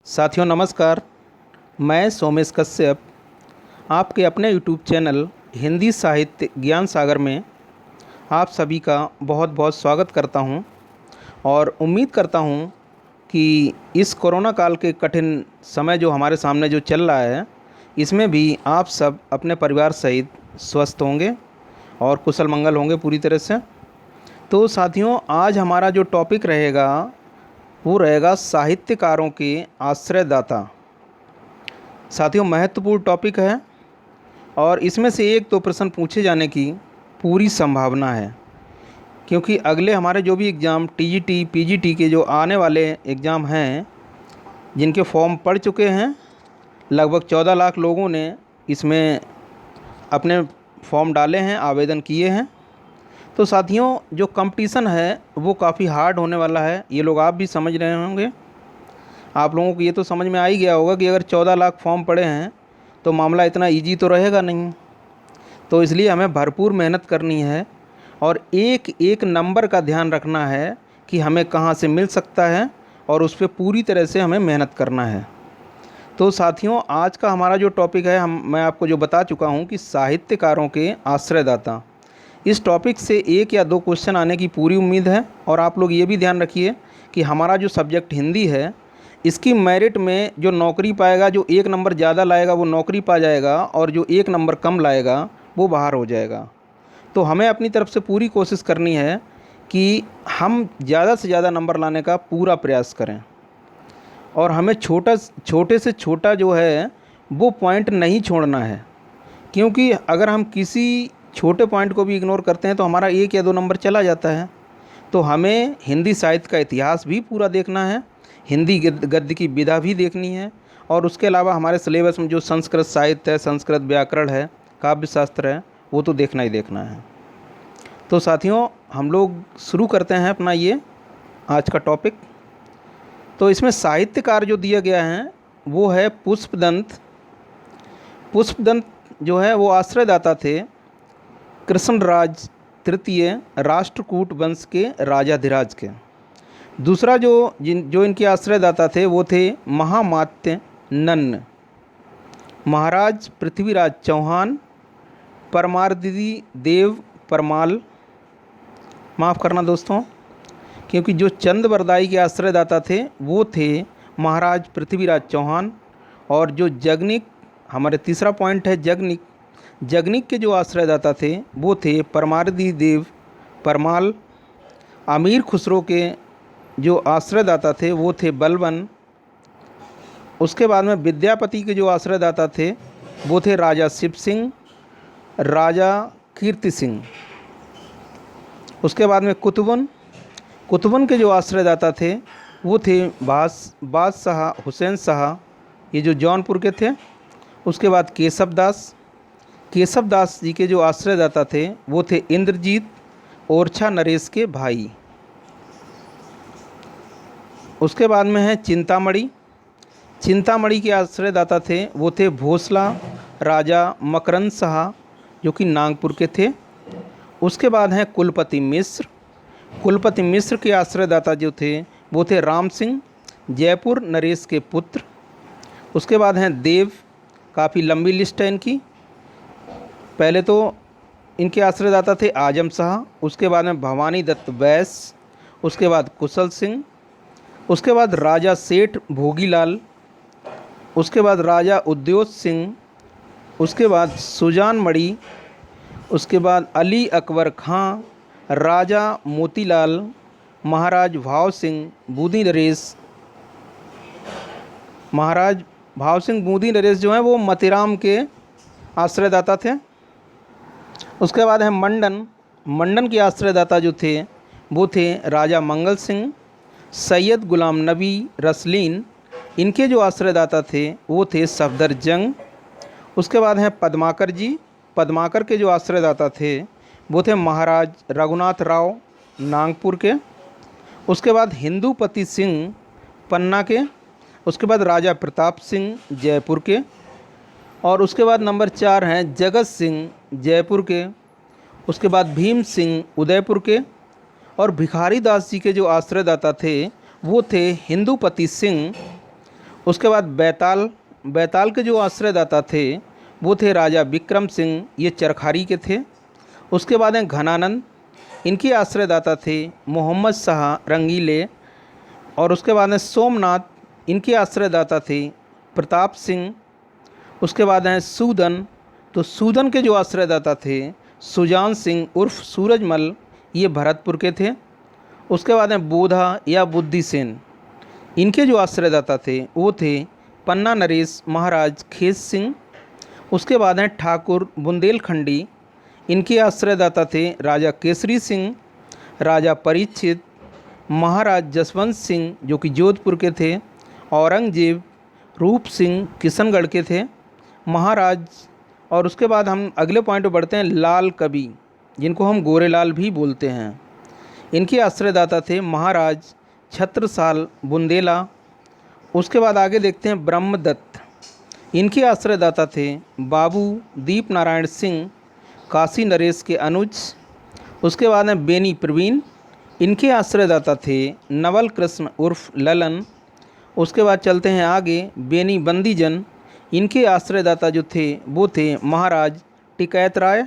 साथियों नमस्कार। मैं सोमेश कश्यप आपके अपने यूट्यूब चैनल हिंदी साहित्य ज्ञान सागर में आप सभी का बहुत बहुत स्वागत करता हूं और उम्मीद करता हूं कि इस कोरोना काल के कठिन समय जो हमारे सामने जो चल रहा है, इसमें भी आप सब अपने परिवार सहित स्वस्थ होंगे और कुशल मंगल होंगे पूरी तरह से। तो साथियों, आज हमारा जो टॉपिक रहेगा वो रहेगा साहित्यकारों के आश्रयदाता। साथियों, महत्वपूर्ण टॉपिक है और इसमें से एक दो प्रश्न पूछे जाने की पूरी संभावना है, क्योंकि अगले हमारे जो भी एग्ज़ाम टीजीटी पीजीटी के जो आने वाले एग्ज़ाम हैं, जिनके फॉर्म पड़ चुके हैं, लगभग 14 लाख लोगों ने इसमें अपने फॉर्म डाले हैं, आवेदन किए हैं। तो साथियों, जो कंपटीशन है वो काफ़ी हार्ड होने वाला है। ये लोग आप भी समझ रहे होंगे, आप लोगों को ये तो समझ में आ ही गया होगा कि अगर 14 लाख फॉर्म पड़े हैं तो मामला इतना इजी तो रहेगा नहीं। तो इसलिए हमें भरपूर मेहनत करनी है और एक एक नंबर का ध्यान रखना है कि हमें कहाँ से मिल सकता है और उस पर पूरी तरह से हमें मेहनत करना है। तो साथियों, आज का हमारा जो टॉपिक है, मैं आपको जो बता चुका हूँ कि साहित्यकारों के आश्रयदाता। इस टॉपिक से एक या दो क्वेश्चन आने की पूरी उम्मीद है। और आप लोग ये भी ध्यान रखिए कि हमारा जो सब्जेक्ट हिंदी है, इसकी मेरिट में जो नौकरी पाएगा, जो एक नंबर ज़्यादा लाएगा वो नौकरी पा जाएगा और जो एक नंबर कम लाएगा वो बाहर हो जाएगा। तो हमें अपनी तरफ से पूरी कोशिश करनी है कि हम ज़्यादा से ज़्यादा नंबर लाने का पूरा प्रयास करें और हमें छोटे से छोटा जो है वो पॉइंट नहीं छोड़ना है, क्योंकि अगर हम किसी छोटे पॉइंट को भी इग्नोर करते हैं तो हमारा एक या दो नंबर चला जाता है। तो हमें हिंदी साहित्य का इतिहास भी पूरा देखना है, हिंदी गद्य की विधा भी देखनी है, और उसके अलावा हमारे सिलेबस में जो संस्कृत साहित्य है, संस्कृत व्याकरण है, काव्य शास्त्र है, वो तो देखना ही देखना है। तो साथियों, हम लोग शुरू करते हैं अपना ये आज का टॉपिक। तो इसमें साहित्यकार जो दिया गया है वो है पुष्पदंत। पुष्पदंत जो है वो आश्रयदाता थे कृष्णराज तृतीय राष्ट्रकूट वंश के राजाधिराज के। दूसरा जो इनके आश्रयदाता थे वो थे महामात्य नन्न, महाराज पृथ्वीराज चौहान, परमारदिदी देव परमाल। माफ़ करना दोस्तों, क्योंकि जो चंदबरदाई के आश्रयदाता थे वो थे महाराज पृथ्वीराज चौहान, और जो जगनिक, हमारे तीसरा पॉइंट है जगनिक के जो आश्रयदाता थे वो थे परमारदी देव परमाल। अमीर खुसरो के जो आश्रयदाता थे वो थे बलबन। उसके बाद में विद्यापति के जो आश्रयदाता थे वो थे राजा शिव सिंह, राजा कीर्ति सिंह। उसके बाद में कुतुबन के जो आश्रयदाता थे वो थे बादशाह हुसैन शाह, ये जो जौनपुर के थे। उसके बाद केशव दास जी के जो आश्रयदाता थे वो थे इंद्रजीत ओरछा नरेश के भाई। उसके बाद में है चिंतामणि के आश्रयदाता थे वो थे भोसला राजा मकरंद शाह, जो कि नागपुर के थे। उसके बाद हैं कुलपति मिश्र के आश्रयदाता जो थे वो थे राम सिंह, जयपुर नरेश के पुत्र। उसके बाद हैं देव, काफ़ी लंबी लिस्ट है इनकी। पहले तो इनके आश्रयदाता थे आजम शाह, उसके बाद में भवानी दत्त वैश्य, उसके बाद कुशल सिंह, उसके बाद राजा सेठ भोगीलाल, उसके बाद राजा उद्योत सिंह, उसके बाद सुजान मणि, उसके बाद अली अकबर खां, राजा मोतीलाल, महाराज भाव सिंह बूंदी नरेश जो हैं वो मतीराम के आश्रयदाता थे। उसके बाद है मंडन के आश्रयदाता जो थे वो थे राजा मंगल सिंह, सैयद गुलाम नबी रसलीन। इनके जो आश्रयदाता थे वो थे सफदर जंग। उसके बाद हैं पद्माकर के जो आश्रयदाता थे वो थे महाराज रघुनाथ राव नागपुर के। उसके बाद हिंदूपति सिंह पन्ना के। उसके बाद राजा प्रताप सिंह जयपुर के। और उसके बाद नंबर 4 हैं जगत सिंह जयपुर के। उसके बाद भीम सिंह उदयपुर के। और भिखारी दास जी के जो आश्रयदाता थे वो थे हिंदूपति सिंह। उसके बाद बैताल, बैताल के जो आश्रयदाता थे वो थे राजा विक्रम सिंह, ये चरखारी के थे। उसके बाद हैं घनानंद, इनके आश्रयदाता थे मोहम्मद शाह रंगीले। और उसके बाद हैं सोमनाथ, इनके आश्रयदाता थे प्रताप सिंह। उसके बाद हैं सूदन, तो सूदन के जो आश्रयदाता थे सुजान सिंह उर्फ सूरजमल, ये भरतपुर के थे। उसके बाद हैं बोधा या बुद्धिसेन, इनके जो आश्रयदाता थे वो थे पन्ना नरेश महाराज खेत सिंह। उसके बाद हैं ठाकुर बुंदेलखंडी, इनके आश्रयदाता थे राजा केसरी सिंह, राजा परीक्षित, महाराज जसवंत सिंह जो कि जोधपुर के थे, औरंगजेब, रूप सिंह किशनगढ़ के थे महाराज। और उसके बाद हम अगले पॉइंट पर बढ़ते हैं, लाल कवि, जिनको हम गोरेलाल भी बोलते हैं, इनके आश्रयदाता थे महाराज छत्रसाल बुंदेला। उसके बाद आगे देखते हैं ब्रह्मदत्त, इनके आश्रयदाता थे बाबू दीप नारायण सिंह, काशी नरेश के अनुज। उसके बाद हैं बेनी प्रवीण, इनके आश्रयदाता थे नवल कृष्ण उर्फ ललन। उसके बाद चलते हैं आगे, बेनी बंदीजन, इनके आश्रयदाता जो थे वो थे महाराज टिकैत राय।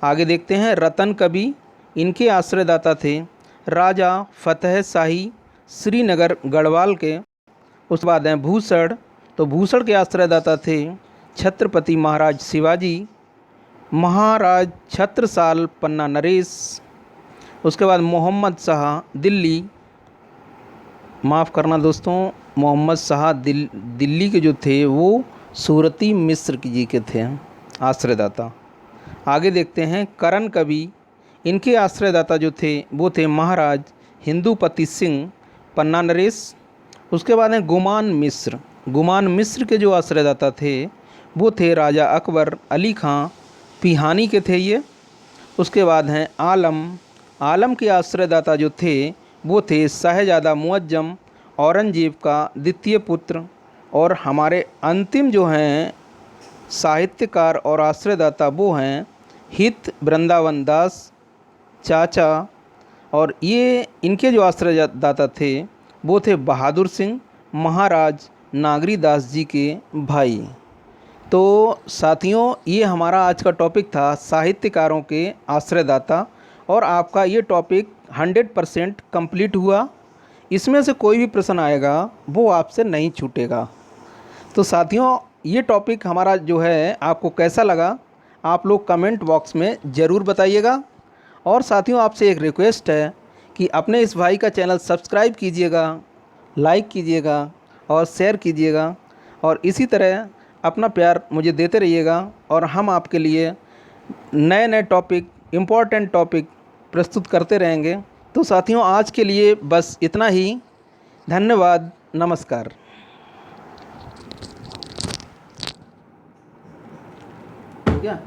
आगे देखते हैं रतन कवि, इनके आश्रयदाता थे राजा फतेह शाही श्रीनगर गढ़वाल के। उसके बाद हैं भूषण, तो भूषण के आश्रयदाता थे छत्रपति महाराज शिवाजी, महाराज छत्रसाल पन्ना नरेश। उसके बाद मोहम्मद शाह दिल्ली, माफ़ करना दोस्तों, मोहम्मद शाह दिल्ली के जो थे वो सूरती मिस्र जी के थे आश्रयदाता। आगे देखते हैं करण कवि, इनके आश्रयदाता जो थे वो थे महाराज हिंदूपति सिंह पन्ना नरेश। उसके बाद हैं गुमान मिस्र, गुमान मिस्र के जो आश्रयदाता थे वो थे राजा अकबर अली ख़ां पिहानी के थे ये। उसके बाद हैं आलम, आलम के आश्रयदाता जो थे वो थे शाहजादा मुअज्जम औरंगजेब का द्वितीय पुत्र। और हमारे अंतिम जो हैं साहित्यकार और आश्रयदाता वो हैं हित वृंदावन दास चाचा। और ये इनके जो आश्रयदाता थे वो थे बहादुर सिंह, महाराज नागरी दास जी के भाई। तो साथियों, ये हमारा आज का टॉपिक था साहित्यकारों के आश्रयदाता, और आपका ये टॉपिक 100% कंप्लीट हुआ। इसमें से कोई भी प्रश्न आएगा वो आपसे नहीं छूटेगा। तो साथियों, ये टॉपिक हमारा जो है आपको कैसा लगा, आप लोग कमेंट बॉक्स में ज़रूर बताइएगा। और साथियों, आपसे एक रिक्वेस्ट है कि अपने इस भाई का चैनल सब्सक्राइब कीजिएगा, लाइक कीजिएगा और शेयर कीजिएगा, और इसी तरह अपना प्यार मुझे देते रहिएगा, और हम आपके लिए नए नए टॉपिक, इम्पोर्टेंट टॉपिक प्रस्तुत करते रहेंगे। तो साथियों, आज के लिए बस इतना ही। धन्यवाद, नमस्कार। क्या